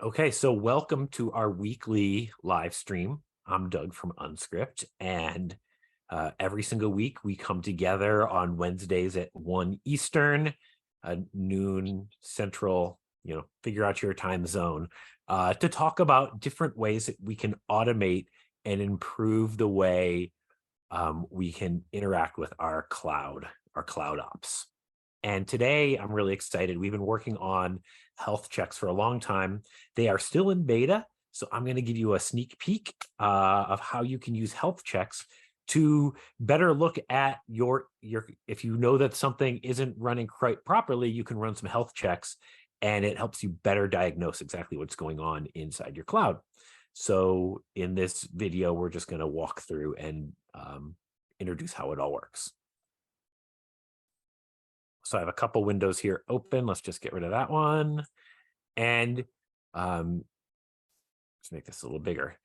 Okay, so welcome to our weekly live stream. I'm Doug from unSkript, and every single week we come together on Wednesdays at 1 Eastern, noon Central, figure out your time zone, to talk about different ways that we can automate and improve the way we can interact with our cloud ops. And today I'm really excited. We've been working on HealthChecks for a long time. They are still in beta. So I'm going to give you a sneak peek of how you can use HealthChecks to better look at your, if you know that something isn't running quite properly, you can run some health checks and it helps you better diagnose exactly what's going on inside your cloud. So in this video, we're just going to walk through and introduce how it all works. So I have a couple windows here open. Let's just get rid of that one. And let's make this a little bigger.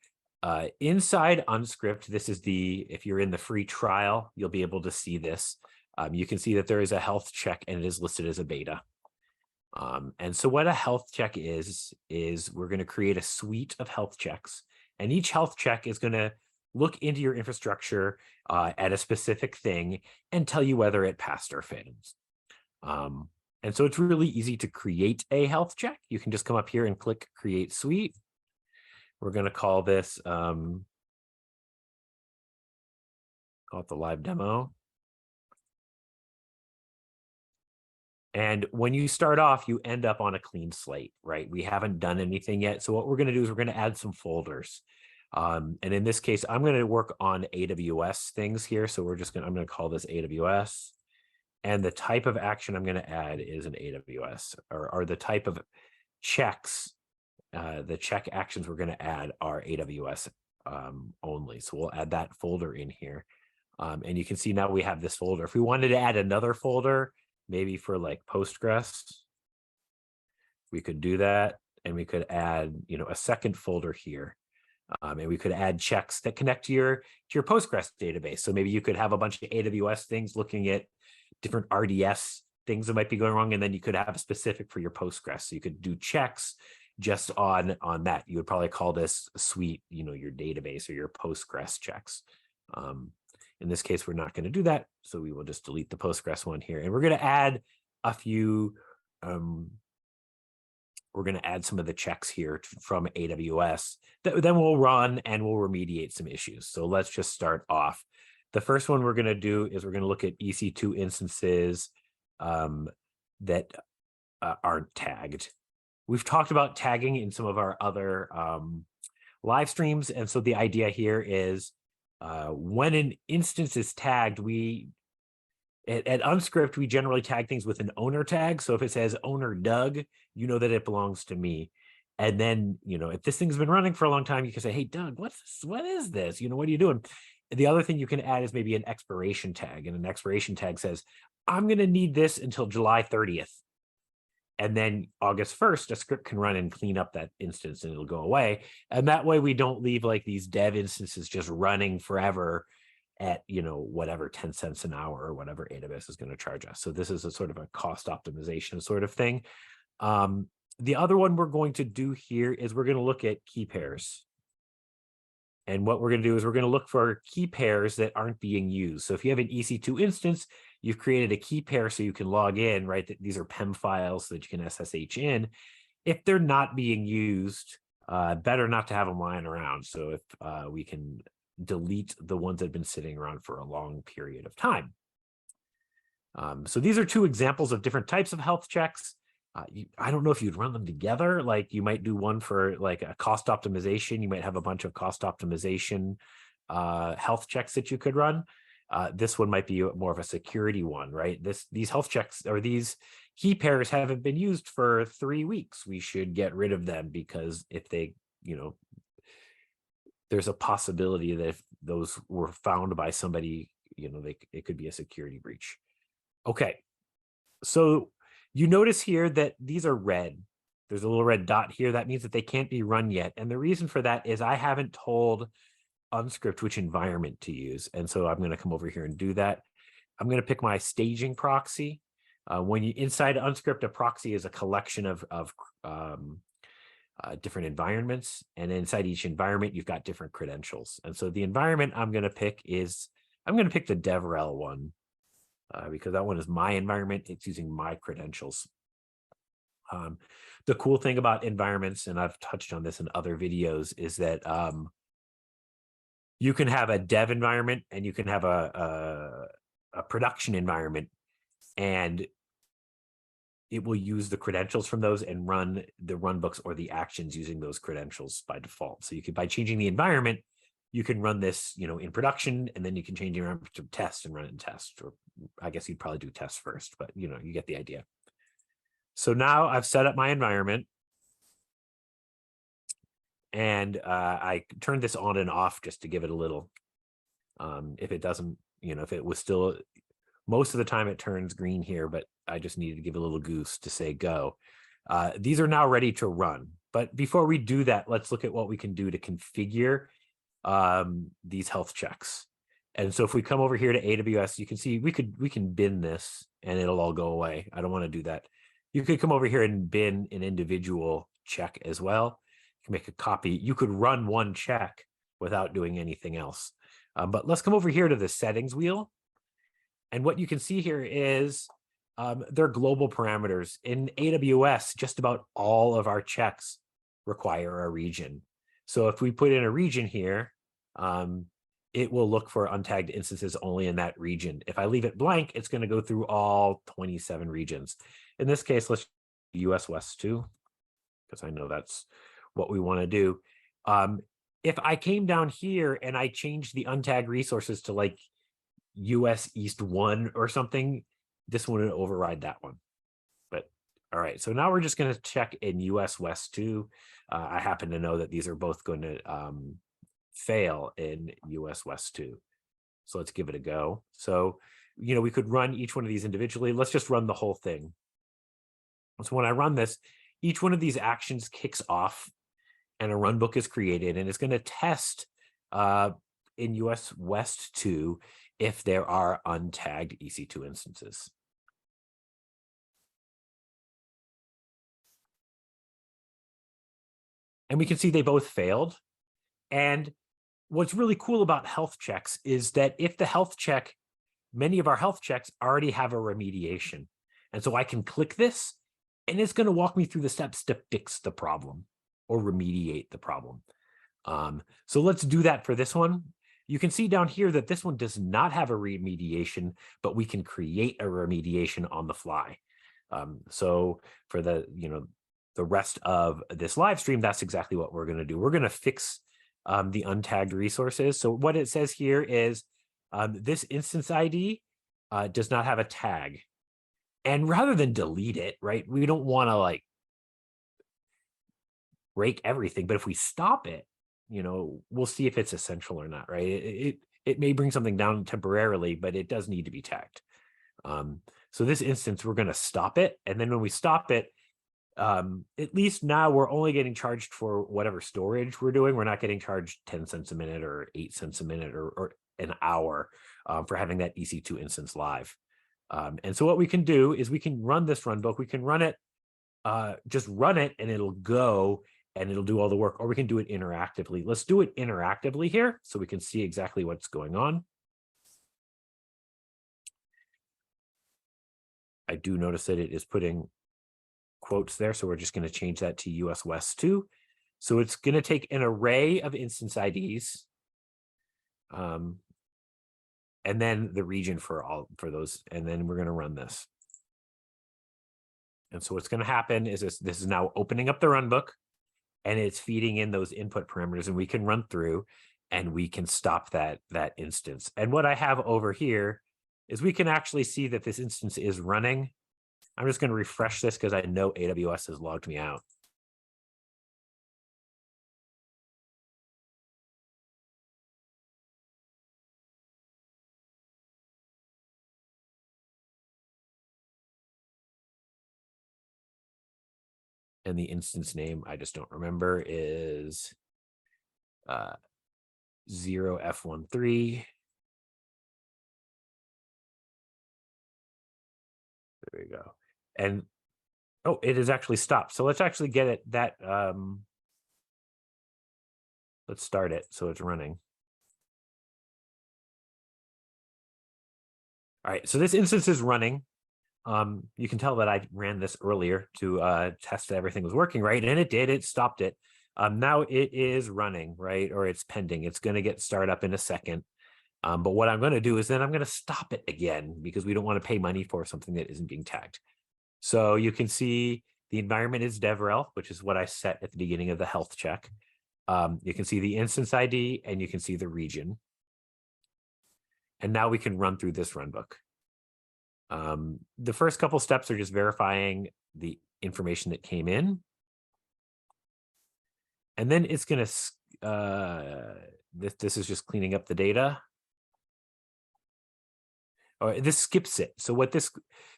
Inside unSkript, this is if you're in the free trial, you'll be able to see this. You can see that there is a health check and it is listed as a beta. And so what a health check is we're going to create a suite of health checks. And each health check is going to look into your infrastructure at a specific thing and tell you whether it passed or failed. And so it's really easy to create a health check. You can just come up here and click Create Suite. We're going to call this, call it the live demo. And when you start off, you end up on a clean slate, right? We haven't done anything yet. So what we're going to do is we're going to add some folders. And in this case, I'm going to work on AWS things here. So I'm going to call this AWS. And the type of action I'm going to add is an AWS, or the type of checks, the check actions we're going to add are AWS only. So we'll add that folder in here. And you can see now we have this folder. If we wanted to add another folder, maybe for like Postgres, we could do that. And we could add, a second folder here. And we could add checks that connect to your Postgres database. So maybe you could have a bunch of AWS things looking at different RDS things that might be going wrong, and then you could have a specific for your Postgres. So you could do checks just on that. You would probably call this suite, your database or your Postgres checks. In this case, we're not going to do that, so we will just delete the Postgres one here, and we're going to add a few. We're going to add some of the checks here from AWS that then we'll run and we'll remediate some issues. So let's just start off. The first one we're going to do is we're going to look at EC2 instances that aren't tagged. We've talked about tagging in some of our other live streams. And so the idea here is when an instance is tagged, at unSkript, we generally tag things with an owner tag. So if it says owner Doug, you know that it belongs to me. And then, if this thing's been running for a long time, you can say, hey, Doug, what is this? What are you doing? The other thing you can add is maybe an expiration tag. And an expiration tag says, I'm going to need this until July 30th. And then August 1st, a script can run and clean up that instance and it'll go away. And that way we don't leave like these dev instances just running forever at, whatever 10 cents an hour or whatever AWS is going to charge us. So this is a sort of a cost optimization sort of thing. The other one we're going to do here is we're going to look at key pairs. And what we're going to do is we're going to look for key pairs that aren't being used. So if you have an EC2 instance, you've created a key pair so you can log in, right? These are PEM files that you can SSH in. If they're not being used, better not to have them lying around. So if we can delete the ones that have been sitting around for a long period of time. So these are two examples of different types of health checks. I don't know if you'd run them together. Like you might do one for like a cost optimization. You might have a bunch of cost optimization health checks that you could run. This one might be more of a security one, right? These health checks or these key pairs haven't been used for 3 weeks. We should get rid of them because if they, there's a possibility that if those were found by somebody, it could be a security breach. Okay, so you notice here that these are red. There's a little red dot here. That means that they can't be run yet. And the reason for that is I haven't told unSkript which environment to use. And so I'm going to come over here and do that. I'm going to pick my staging proxy. When you inside unSkript, a proxy is a collection of different environments, and inside each environment, you've got different credentials. And so the environment I'm going to pick the DevRel one because that one is my environment. It's using my credentials. The cool thing about environments, and I've touched on this in other videos, is that you can have a dev environment and you can have a production environment, and it will use the credentials from those and run the runbooks or the actions using those credentials by default. So you can, by changing the environment, you can run this, in production, and then you can change the environment to test and run it in test. Or I guess you'd probably do test first, but you get the idea. So now I've set up my environment, and I turned this on and off just to give it a little. If it doesn't, if it was still, most of the time it turns green here, but I just needed to give a little goose to say go. These are now ready to run. But before we do that, let's look at what we can do to configure these health checks. And so if we come over here to AWS, you can see we can bin this and it'll all go away. I don't want to do that. You could come over here and bin an individual check as well. You can make a copy. You could run one check without doing anything else. But let's come over here to the settings wheel. And what you can see here is they're global parameters. In AWS, just about all of our checks require a region. So if we put in a region here, it will look for untagged instances only in that region. If I leave it blank, it's going to go through all 27 regions. In this case, let's US West 2, because I know that's what we want to do. If I came down here and I changed the untagged resources to like US East 1 or something, this one would override that one. But all right, so now we're just going to check in US West 2. I happen to know that these are both going to fail in US West 2. So let's give it a go. So, we could run each one of these individually. Let's just run the whole thing. So when I run this, each one of these actions kicks off and a runbook is created, and it's going to test in US West 2 if there are untagged EC2 instances. And we can see they both failed. And what's really cool about health checks is that if the health check, many of our health checks already have a remediation. And so I can click this, and it's going to walk me through the steps to fix the problem or remediate the problem. So let's do that for this one. You can see down here that this one does not have a remediation, but we can create a remediation on the fly. So for the rest of this live stream, that's exactly what we're going to do. We're going to fix the untagged resources. So what it says here is this instance ID does not have a tag. And rather than delete it, right, we don't want to like break everything, but if we stop it, we'll see if it's essential or not, right? It may bring something down temporarily, but it does need to be tagged. So this instance, we're going to stop it. And then when we stop it, at least now we're only getting charged for whatever storage we're doing. We're not getting charged 10 cents a minute or 8 cents a minute or an hour for having that EC2 instance live. And so what we can do is we can run this runbook. We can run it, just run it, and it'll go and it'll do all the work, or we can do it interactively. Let's do it interactively here so we can see exactly what's going on. I do notice that it is putting quotes there, so we're just going to change that to US West 2. So it's going to take an array of instance IDs, and then the region for those, and then we're going to run this. And so what's going to happen is this is now opening up the runbook, and it's feeding in those input parameters, and we can run through and we can stop that instance. And what I have over here is we can actually see that this instance is running. I'm just going to refresh this because I know AWS has logged me out. And the instance name, I just don't remember, is 0F13. There we go. And oh, it is actually stopped. So let's actually get it that Let's start it so it's running. All right, so this instance is running. You can tell that I ran this earlier to test that everything was working right, and it did. It stopped it. Now it is running, right, or it's pending. It's going to get started up in a second. But what I'm going to do is then I'm going to stop it again because we don't want to pay money for something that isn't being tagged. So you can see the environment is DevRel, which is what I set at the beginning of the health check. You can see the instance ID and you can see the region. And now we can run through this runbook. The first couple steps are just verifying the information that came in. And then it's going to, this is just cleaning up the data. Or this skips it. So what this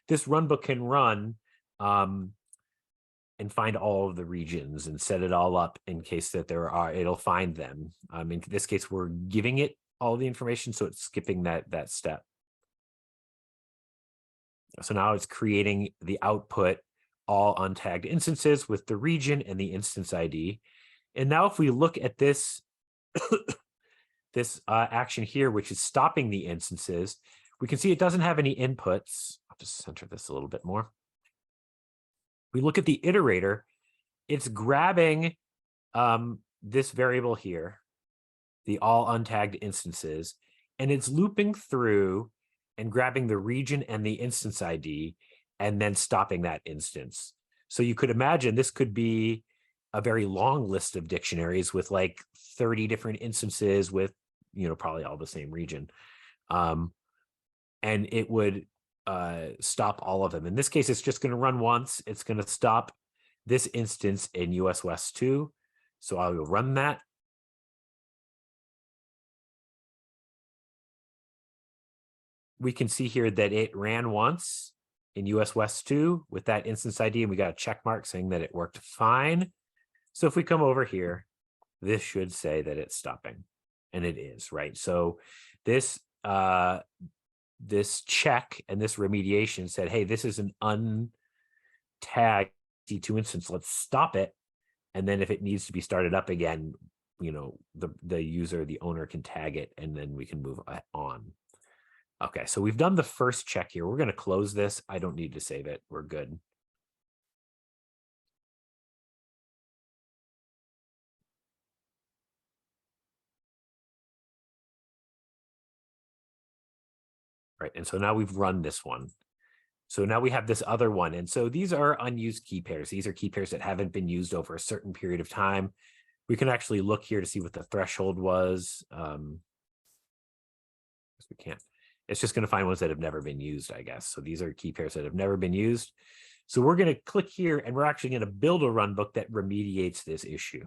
runbook can run and find all of the regions and set it all up in case that there are, it'll find them. In this case, we're giving it all the information, so it's skipping that step. So now it's creating the output, all untagged instances with the region and the instance ID. And now if we look at this, this action here, which is stopping the instances, we can see it doesn't have any inputs. I'll just center this a little bit more. We look at the iterator, it's grabbing this variable here, the all untagged instances, and it's looping through and grabbing the region and the instance ID and then stopping that instance. So you could imagine this could be a very long list of dictionaries with like 30 different instances with, probably all the same region. And it would stop all of them. In this case, it's just going to run once. It's going to stop this instance in US West 2. So I will run that. We can see here that it ran once in US West 2 with that instance ID, and we got a check mark saying that it worked fine. So if we come over here, this should say that it's stopping, and it is, right? So this this check and this remediation said, hey, this is an untagged C2 instance. Let's stop it. And then if it needs to be started up again, the user, the owner can tag it, and then we can move on. Okay, so we've done the first check here. We're going to close this. I don't need to save it. We're good. Right, and so now we've run this one. So now we have this other one. And so these are unused key pairs. These are key pairs that haven't been used over a certain period of time. We can actually look here to see what the threshold was. We can't. It's just going to find ones that have never been used, I guess. So these are key pairs that have never been used. So we're going to click here, and we're actually going to build a runbook that remediates this issue.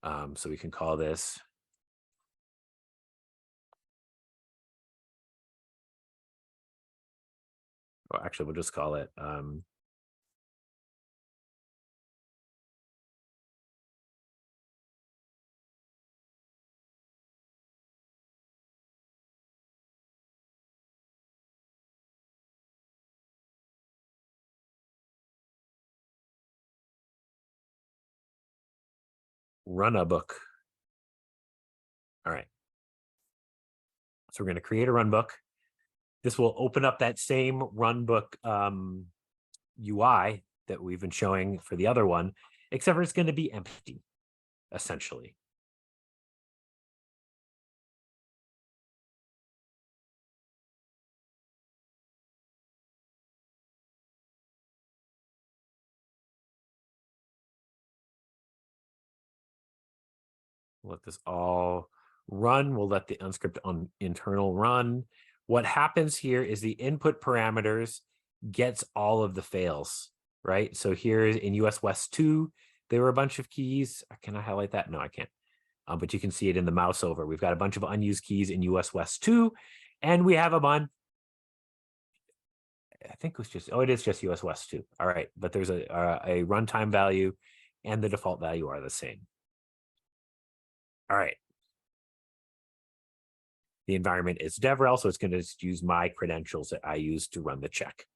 So we can call this or actually, we'll just call it Runbook. All right. So we're going to create a runbook. This will open up that same runbook UI that we've been showing for the other one, except for it's going to be empty, essentially. Let this all run. We'll let the unSkript on internal run. What happens here is the input parameters gets all of the fails, right? So here in US West 2, there were a bunch of keys. Can I highlight that? No, I can't. But you can see it in the mouse over. We've got a bunch of unused keys in US West 2, and we have them on, I think it was just, it is just US West 2. All right, but there's a runtime value and the default value are the same. All right. The environment is DevRel, so it's going to use my credentials that I use to run the check.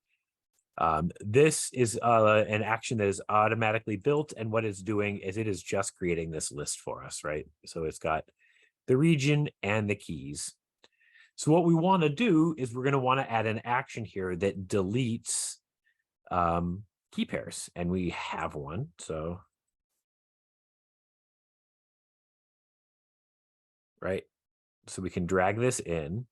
This is an action that is automatically built, and what it's doing is it is just creating this list for us, right? So it's got the region and the keys. So what we want to do is we're going to want to add an action here that deletes key pairs, and we have one. So, right, so we can drag this in,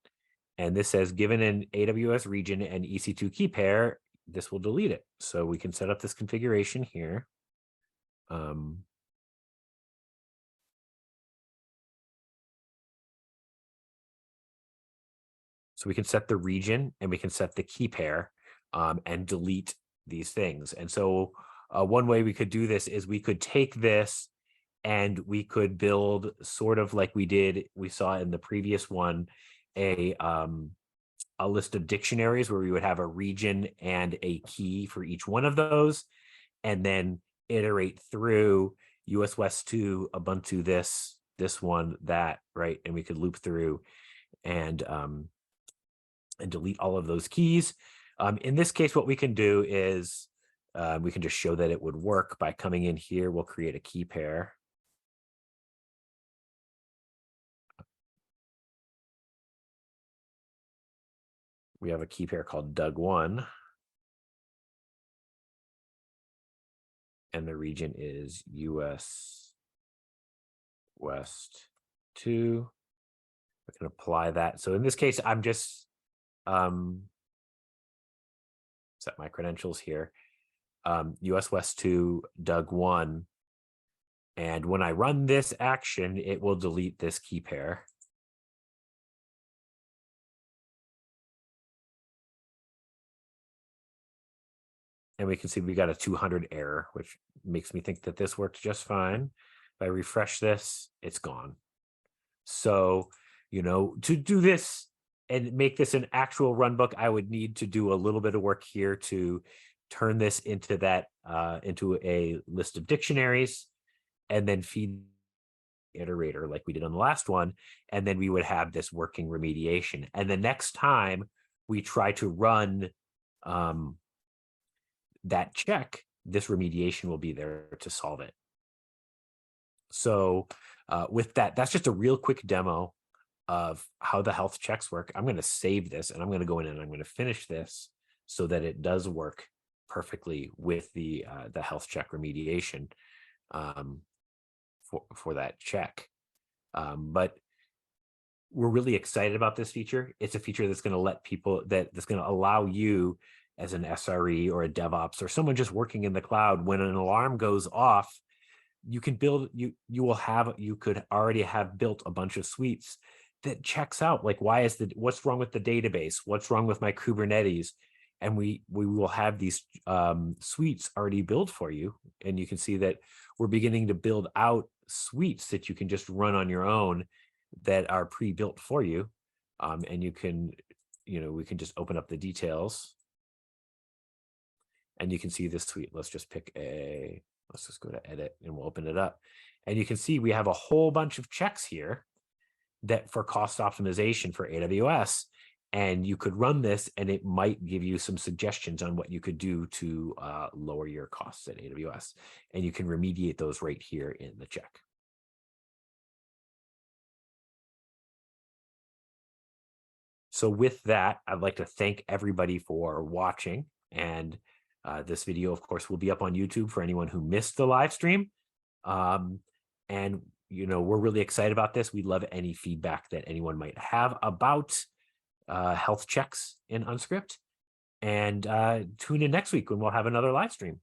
and this says given an AWS region and EC2 key pair, this will delete it. So we can set up this configuration here. So we can set the region and we can set the key pair and delete these things. And so one way we could do this is we could take this and we could build sort of like we saw in the previous one, a list of dictionaries where we would have a region and a key for each one of those, and then iterate through US West 2, Ubuntu this one, that, right? And we could loop through and delete all of those keys. In this case, what we can do is we can just show that it would work by coming in here. We'll create a key pair. We have a key pair called Doug1. And the region is US West 2. We can apply that. So in this case, I'm just set my credentials here. US West 2, Doug1. And when I run this action, it will delete this key pair. And we can see we got a 200 error, which makes me think that this worked just fine. If I refresh this, it's gone. So, to do this and make this an actual runbook, I would need to do a little bit of work here to turn this into into a list of dictionaries, and then feed the iterator like we did on the last one. And then we would have this working remediation. And the next time we try to run that check, this remediation will be there to solve it. So with that, that's just a real quick demo of how the health checks work. I'm going to save this and I'm going to go in and I'm going to finish this so that it does work perfectly with the health check remediation for that check. But we're really excited about this feature. It's a feature that's going to let people, that's going to allow you as an SRE or a DevOps or someone just working in the cloud, when an alarm goes off, you can build, you could already have built a bunch of suites that checks out, like, what's wrong with the database? What's wrong with my Kubernetes? And we will have these suites already built for you. And you can see that we're beginning to build out suites that you can just run on your own that are pre-built for you. And you can, we can just open up the details. And you can see this suite. Let's just go to edit and we'll open it up. And you can see we have a whole bunch of checks here that for cost optimization for AWS. And you could run this and it might give you some suggestions on what you could do to lower your costs at AWS. And you can remediate those right here in the check. So with that, I'd like to thank everybody for watching. And this video, of course, will be up on YouTube for anyone who missed the live stream. And, we're really excited about this. We'd love any feedback that anyone might have about health checks in unSkript. And tune in next week when we'll have another live stream.